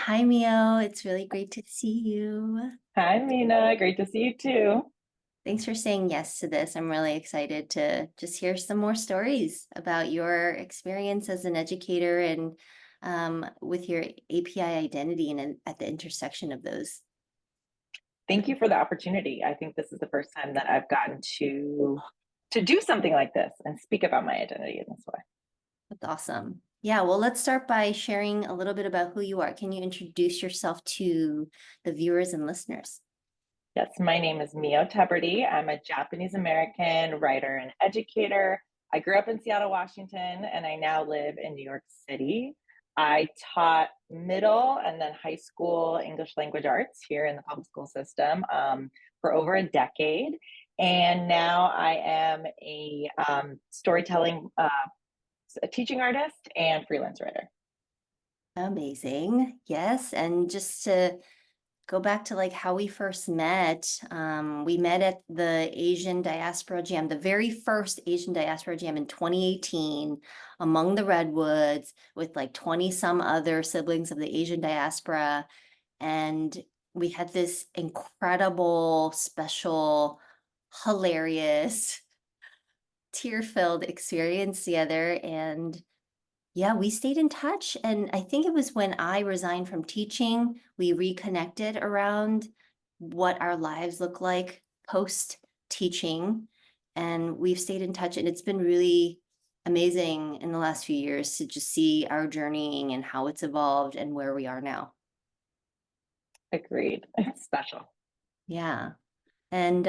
Hi, Mio. It's really great to see you. Hi, Minna. Great to see you too. Thanks for saying yes to this. I'm really excited to just hear some more stories about your experience as an educator and with your API identity and at the intersection of those. Thank you for the opportunity. I think this is the first time that I've gotten to do something like this and speak about my identity in this way. That's awesome. Yeah, well, let's start by sharing a little bit about who you are. Can you introduce yourself to the viewers and listeners? Yes, my name is Miyo Turbidy. I'm a Japanese-American writer and educator. I grew up in Seattle, Washington, and I now live in New York City. I taught middle and then high school English language arts here in the public school system for over a decade. And now I am a storytelling a teaching artist and freelance writer. Amazing. Yes, and just to go back to like how we first met. We met at the Asian Diaspora Jam, the very first Asian Diaspora Jam in 2018 among the Redwoods with like 20 some other siblings of the Asian diaspora. And we had this incredible, special, hilarious, tear-filled experience together. And yeah, we stayed in touch. And I think it was when I resigned from teaching, we reconnected around what our lives look like post teaching. And we've stayed in touch. And it's been really amazing in the last few years to just see our journeying and how it's evolved and where we are now. Agreed. It's special. Yeah. And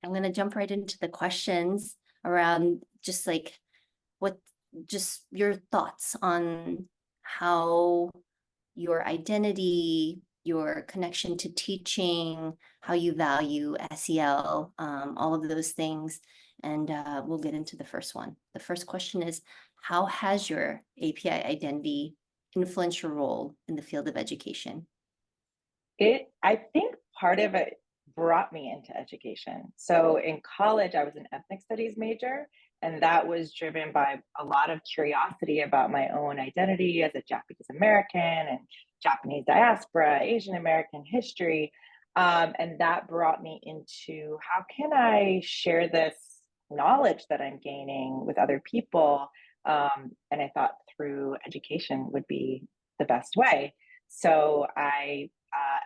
I'm going to jump right into the questions around just like what just your thoughts on how your identity, your connection to teaching, how you value SEL, all of those things. And we'll get into the first one. The first question is, how has your API identity influenced your role in the field of education? I think part of it brought me into education. So in college, I was an ethnic studies major, and that was driven by a lot of curiosity about my own identity as a Japanese American and Japanese diaspora, Asian American history. And that brought me into how can I share this knowledge that I'm gaining with other people? And I thought through education would be the best way. So I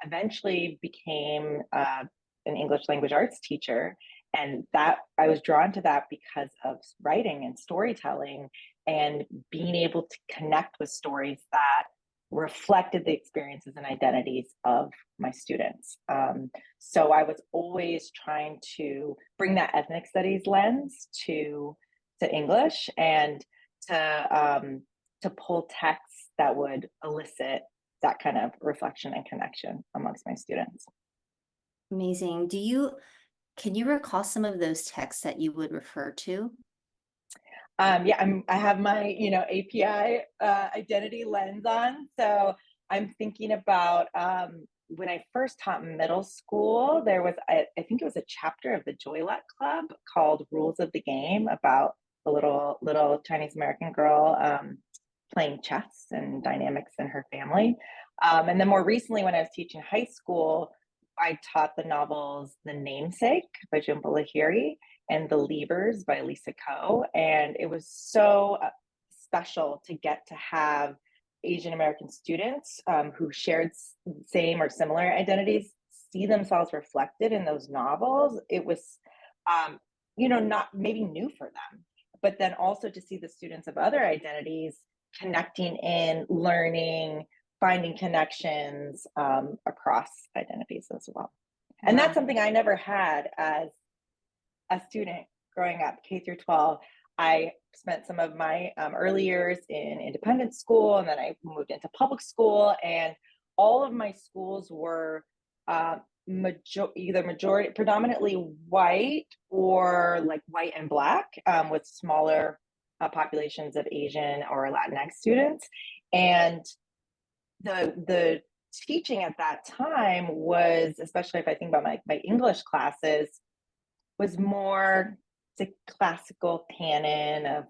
eventually became an English language arts teacher. And that I was drawn to that because of writing and storytelling and being able to connect with stories that reflected the experiences and identities of my students. So I was always trying to bring that ethnic studies lens to English and to pull texts that would elicit that kind of reflection and connection amongst my students. Amazing. Can you recall some of those texts that you would refer to? I have my API identity lens on, so I'm thinking about when I first taught middle school. There was I think it was a chapter of the Joy Luck Club called "Rules of the Game" about a little Chinese American girl playing chess and dynamics in her family. And then more recently, when I was teaching high school, I taught the novels The Namesake by Jhumpa Lahiri and The Leavers by Lisa Ko. And it was so special to get to have Asian American students who shared same or similar identities see themselves reflected in those novels. It was, not maybe new for them, but then also to see the students of other identities connecting in, learning, finding connections across identities as well. And Wow. that's something I never had as a student growing up, K through 12. I spent some of my early years in independent school, and then I moved into public school. And all of my schools were either majority, predominantly white or like white and black, with smaller populations of Asian or Latinx students. And the teaching at that time was, especially if I think about my English classes, was more the classical canon of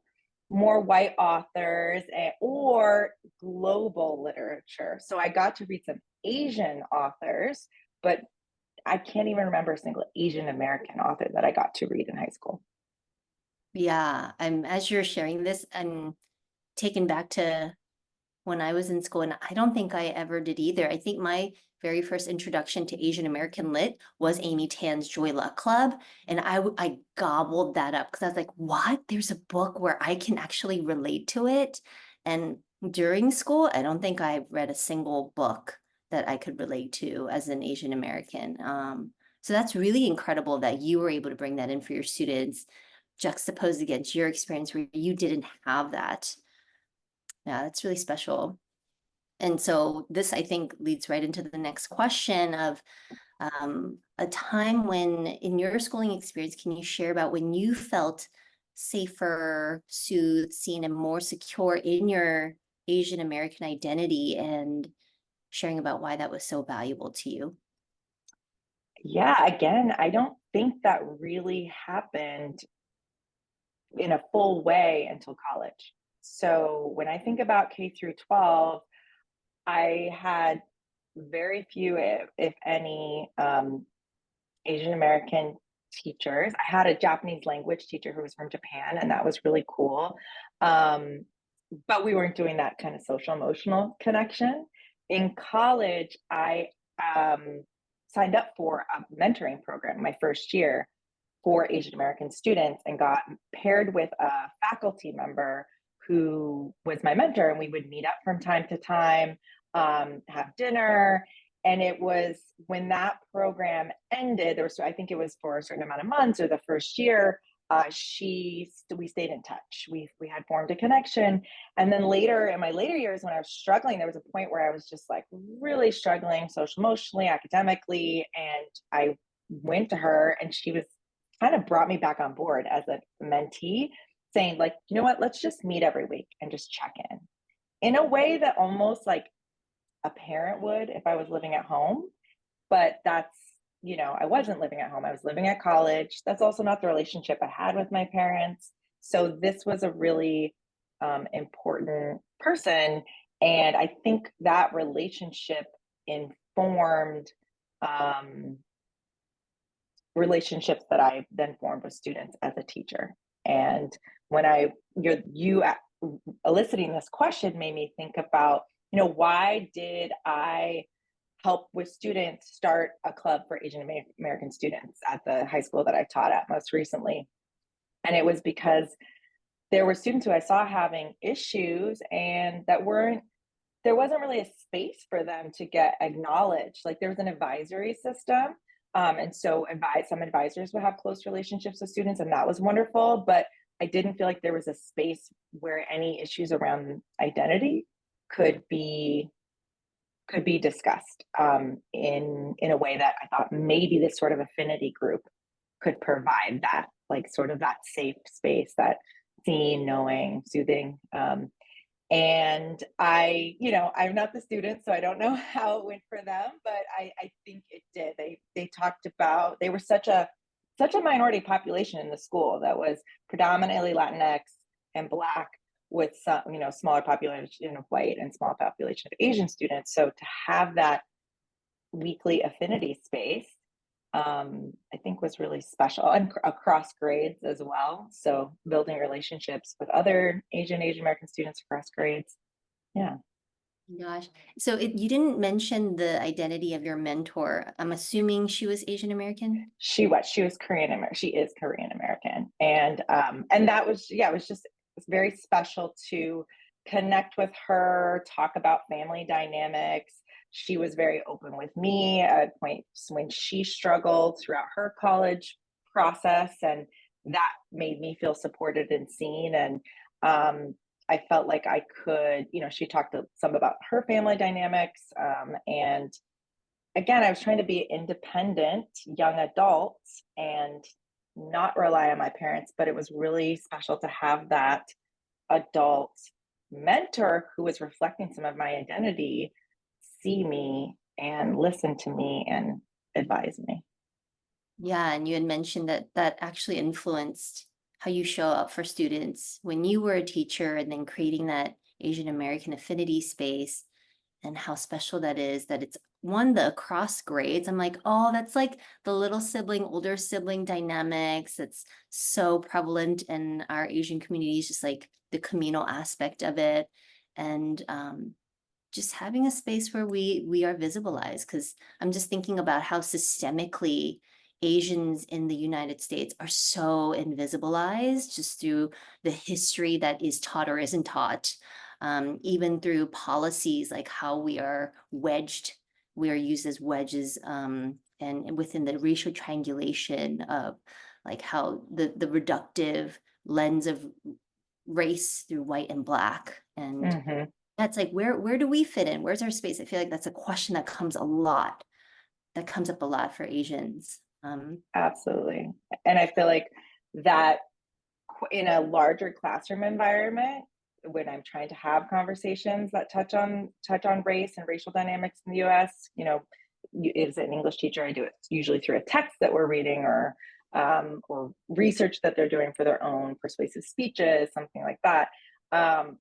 more white authors or global literature. So I got to read some Asian authors, but I can't even remember a single Asian American author that I got to read in high school. Yeah, as you're sharing this, I'm taken back to when I was in school, and I don't think I ever did either. I think my very first introduction to Asian American lit was Amy Tan's Joy Luck Club, and I gobbled that up because I was like, "What? There's a book where I can actually relate to it." And during school, I don't think I read a single book that I could relate to as an Asian American. So that's really incredible that you were able to bring that in for your students, juxtaposed against your experience where you didn't have that. Yeah, that's really special. And so this, I think, leads right into the next question of a time when, in your schooling experience, can you share about when you felt safer, soothed, seen, and more secure in your Asian American identity, and sharing about why that was so valuable to you? Yeah, again, I don't think that really happened in a full way until college. So when I think about K through 12, I had very few, if any, Asian American teachers. I had a Japanese language teacher who was from Japan, and that was really cool. Um, but we weren't doing that kind of social emotional connection. In college, I signed up for a mentoring program my first year for Asian American students and got paired with a faculty member who was my mentor. And we would meet up from time to time, have dinner. And it was when that program ended, I think it was for a certain amount of months or the first year, we stayed in touch. We had formed a connection. And then later in my later years, when I was struggling, there was a point where I was just like really struggling social emotionally, academically. And I went to her and she was kind of brought me back on board as a mentee, saying, like, you know what, let's just meet every week and just check in a way that almost like a parent would if I was living at home. But that's, I wasn't living at home. I was living at college. That's also not the relationship I had with my parents. So this was a really important person. And I think that relationship informed relationships that I then formed with students as a teacher. And when you eliciting this question made me think about, why did I help with students start a club for Asian American students at the high school that I taught at most recently? And it was because there were students who I saw having issues and there wasn't really a space for them to get acknowledged. Like there was an advisory system. And so some advisors would have close relationships with students, and that was wonderful. But I didn't feel like there was a space where any issues around identity could be discussed in a way that I thought maybe this sort of affinity group could provide that, like sort of that safe space, that seen, knowing, soothing. And I'm not the student, so I don't know how it went for them, but I think it did. They talked about, they were such a minority population in the school that was predominantly Latinx and Black, with some, smaller population of white and small population of Asian students. So to have that weekly affinity space, I think was really special, and across grades as well. So building relationships with other Asian American students across grades. Yeah. Gosh, so you didn't mention the identity of your mentor. I'm assuming she was Asian American? She was Korean American. She is Korean American. And that was, yeah, it was very special to connect with her, talk about family dynamics. She was very open with me at points when she struggled throughout her college process, and that made me feel supported and seen. And I felt like I could, she talked some about her family dynamics. And again, I was trying to be independent young adult and not rely on my parents, but it was really special to have that adult mentor who was reflecting some of my identity see me and listen to me and advise me. Yeah, and you had mentioned that that actually influenced how you show up for students when you were a teacher, and then creating that Asian American affinity space, and how special that is, that it's one, the across grades. I'm like, oh, that's like the little sibling, older sibling dynamics that's so prevalent in our Asian communities, just like the communal aspect of it. And just having a space where we are visibilized, because I'm just thinking about how systemically Asians in the United States are so invisibilized, just through the history that is taught or isn't taught, even through policies, like how we are wedged, we are used as wedges, and within the racial triangulation of like how the reductive lens of race through white and black. And Mhm. that's like, where do we fit in? Where's our space? I feel like that's a question that comes up a lot for Asians. Absolutely. And I feel like that in a larger classroom environment, when I'm trying to have conversations that touch on race and racial dynamics in the US, as an English teacher, I do it usually through a text that we're reading, or research that they're doing for their own persuasive speeches, something like that. But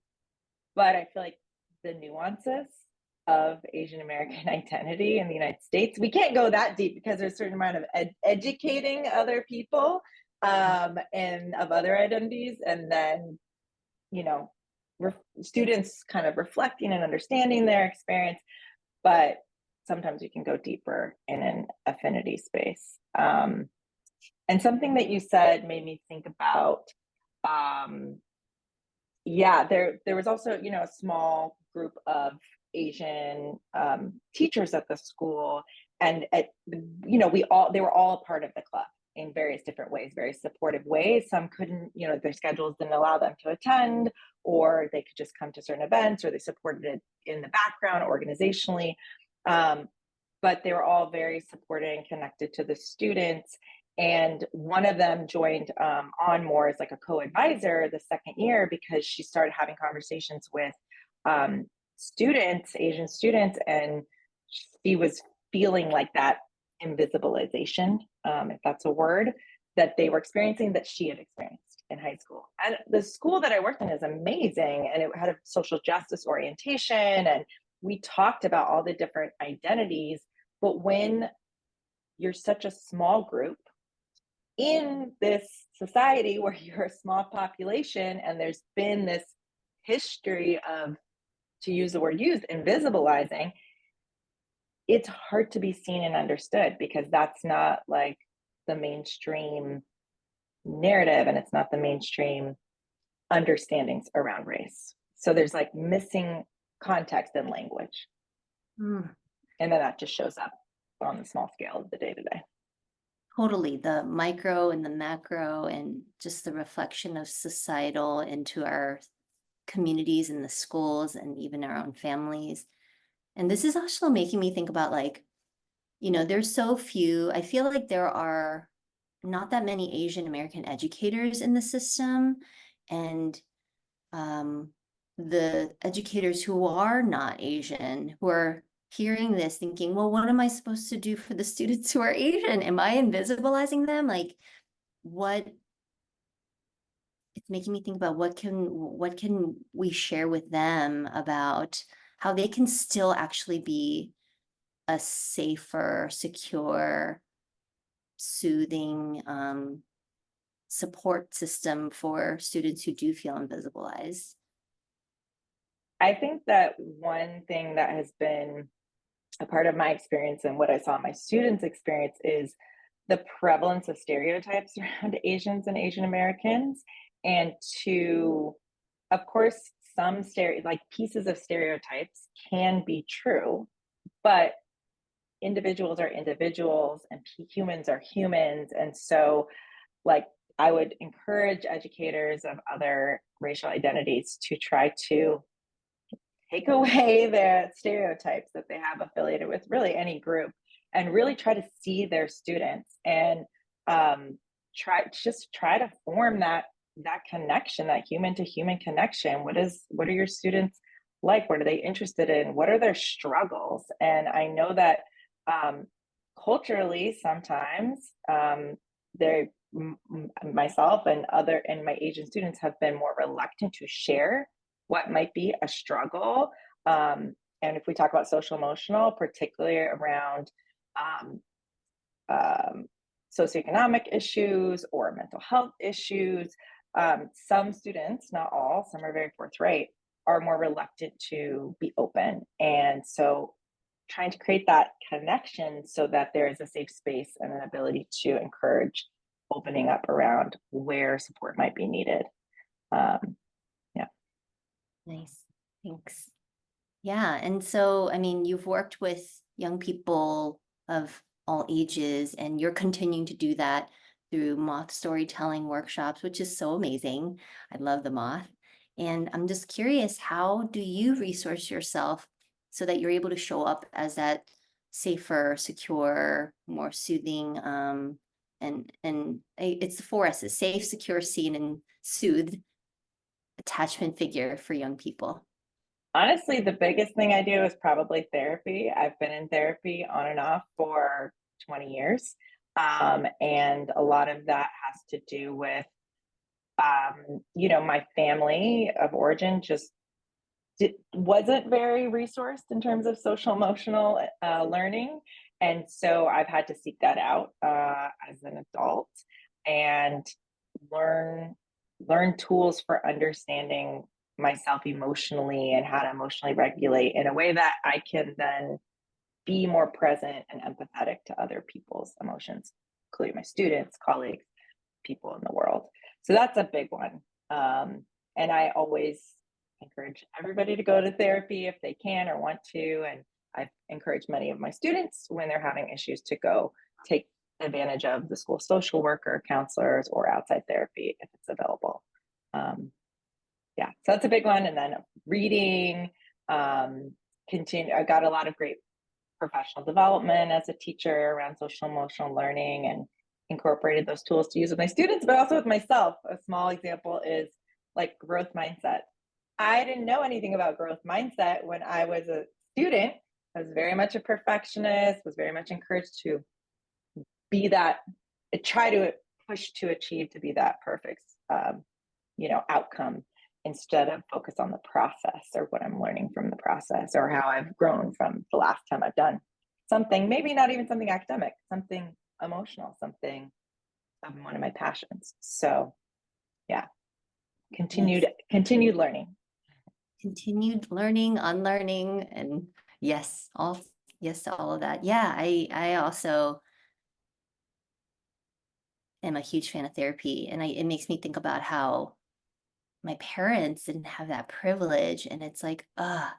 I feel like the nuances of Asian American identity in the United States, we can't go that deep because there's a certain amount of educating other people, and of other identities, and then you know students kind of reflecting and understanding their experience. But sometimes you can go deeper in an affinity space. And something that you said made me think about, um, yeah, there was also, a small group of Asian teachers at the school, and they were all a part of the club in various different ways, very supportive ways. Some couldn't, their schedules didn't allow them to attend, or they could just come to certain events, or they supported it in the background organizationally. Um, but they were all very supportive and connected to the students. And one of them joined on more as like a co-advisor the second year, because she started having conversations with students, Asian students, and she was feeling like that invisibilization, if that's a word, that they were experiencing, that she had experienced in high school. And the school that I worked in is amazing, and it had a social justice orientation, and we talked about all the different identities. But when you're such a small group in this society where you're a small population, and there's been this history of, to use the word used, invisibilizing, it's hard to be seen and understood, because that's not like the mainstream narrative, and it's not the mainstream understandings around race. So there's like missing context and language. Mm. And then that just shows up on the small scale of the day to day. Totally, the micro and the macro, and just the reflection of societal into our communities and the schools and even our own families. And this is also making me think about, like, there's so few, I feel like there are not that many Asian American educators in the system. And the educators who are not Asian, who are hearing this thinking, well, what am I supposed to do for the students who are Asian? Am I invisibilizing them? Like, what, it's making me think about what can we share with them about how they can still actually be a safer, secure, soothing support system for students who do feel invisibilized. I think that one thing that has been a part of my experience, and what I saw my students experience, is the prevalence of stereotypes around Asians and Asian Americans. And to, of course, some like pieces of stereotypes can be true, but individuals are individuals, and humans are humans. And so, like, I would encourage educators of other racial identities to try to take away the stereotypes that they have affiliated with really any group, and really try to see their students, and try to form that connection, that human to human connection. What are your students like? What are they interested in? What are their struggles? And I know that culturally, sometimes myself and my Asian students have been more reluctant to share what might be a struggle. And if we talk about social emotional, particularly around um, um, socioeconomic issues or mental health issues, some students, not all, some are very forthright, are more reluctant to be open. And so trying to create that connection so that there is a safe space and an ability to encourage opening up around where support might be needed. Yeah. Nice. Thanks. Yeah. And so, I mean, you've worked with young people of all ages, and you're continuing to do that through moth storytelling workshops, which is so amazing. I love the moth. And I'm just curious, how do you resource yourself so that you're able to show up as that safer, secure, more soothing, it's the four S's: safe, secure, seen, and soothed attachment figure for young people? Honestly, the biggest thing I do is probably therapy. I've been in therapy on and off for 20 years. And a lot of that has to do with, my family of origin just wasn't very resourced in terms of social emotional learning. And so I've had to seek that out as an adult and learn tools for understanding myself emotionally and how to emotionally regulate in a way that I can then be more present and empathetic to other people's emotions, including my students, colleagues, people in the world. So that's a big one. And I always encourage everybody to go to therapy if they can or want to. And I've encouraged many of my students when they're having issues to go take advantage of the school social worker, counselors, or outside therapy if it's available. Yeah, so that's a big one. And then reading, continue. I got a lot of great professional development as a teacher around social emotional learning and incorporated those tools to use with my students, but also with myself. A small example is like growth mindset. I didn't know anything about growth mindset when I was a student. I was very much a perfectionist, was very much encouraged to be that, try to push to achieve to be that perfect, outcome instead of focus on the process or what I'm learning from the process or how I've grown from the last time I've done something, maybe not even something academic, something emotional, something of one of my passions. So yeah, Nice. continued learning. Continued learning, unlearning, and yes, yes to all of that. Yeah, I also am a huge fan of therapy, and it makes me think about how my parents didn't have that privilege, and it's like, now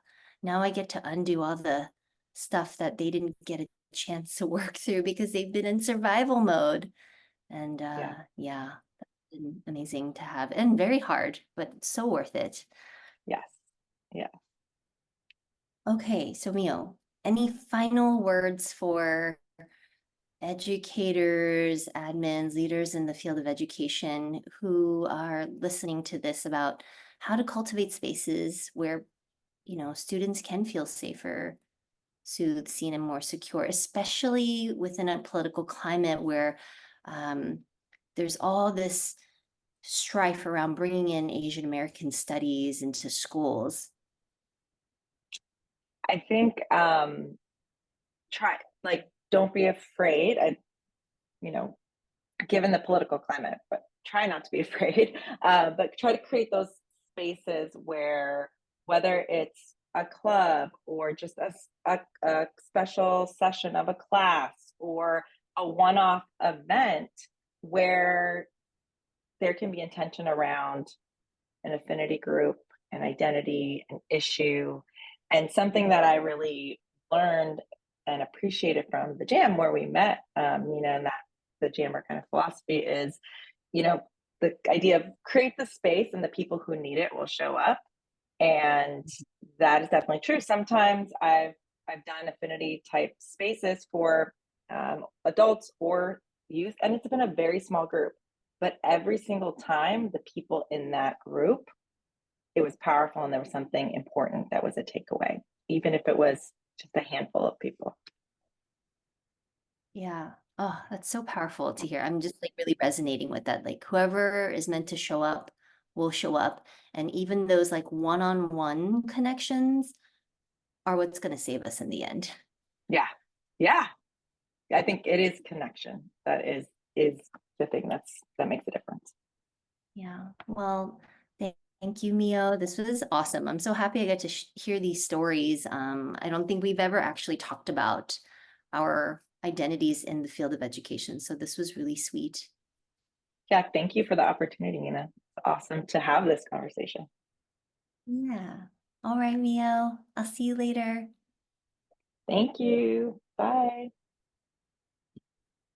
I get to undo all the stuff that they didn't get a chance to work through because they've been in survival mode. And Yeah. yeah, that's been amazing to have, and very hard, but so worth it. Yes. Yeah. Okay, so Mio, any final words for educators, admins, leaders in the field of education who are listening to this about how to cultivate spaces where, students can feel safer, soothed, seen, and more secure, especially within a political climate where um, there's all this strife around bringing in Asian American studies into schools? I think try don't be afraid. You know, given the political climate, but try not to be afraid. But try to create those spaces where, whether it's a club or just a special session of a class or a one-off event, where there can be intention around an affinity group, an identity, an issue, and something that I really learned and appreciated from the jam where we met, Minna, and that the jammer kind of philosophy is, you know, the idea of create the space and the people who need it will show up. And that is definitely true. Sometimes I've done affinity type spaces for adults or youth, and it's been a very small group. But every single time, the people in that group, it was powerful, and there was something important that was a takeaway, even if it was just a handful of people. Yeah. Oh, that's so powerful to hear. I'm just like really resonating with that. Like whoever is meant to show up will show up. And even those like one-on-one connections are what's going to save us in the end. Yeah. Yeah. I think it is connection that is the thing that makes a difference. Yeah. Well, thank you, Mio. This was awesome. I'm so happy I got to hear these stories. I don't think we've ever actually talked about our identities in the field of education. So this was really sweet. Yeah, thank you for the opportunity, Nina. It's awesome to have this conversation. Yeah. All right, Mio. I'll see you later. Thank you. Bye.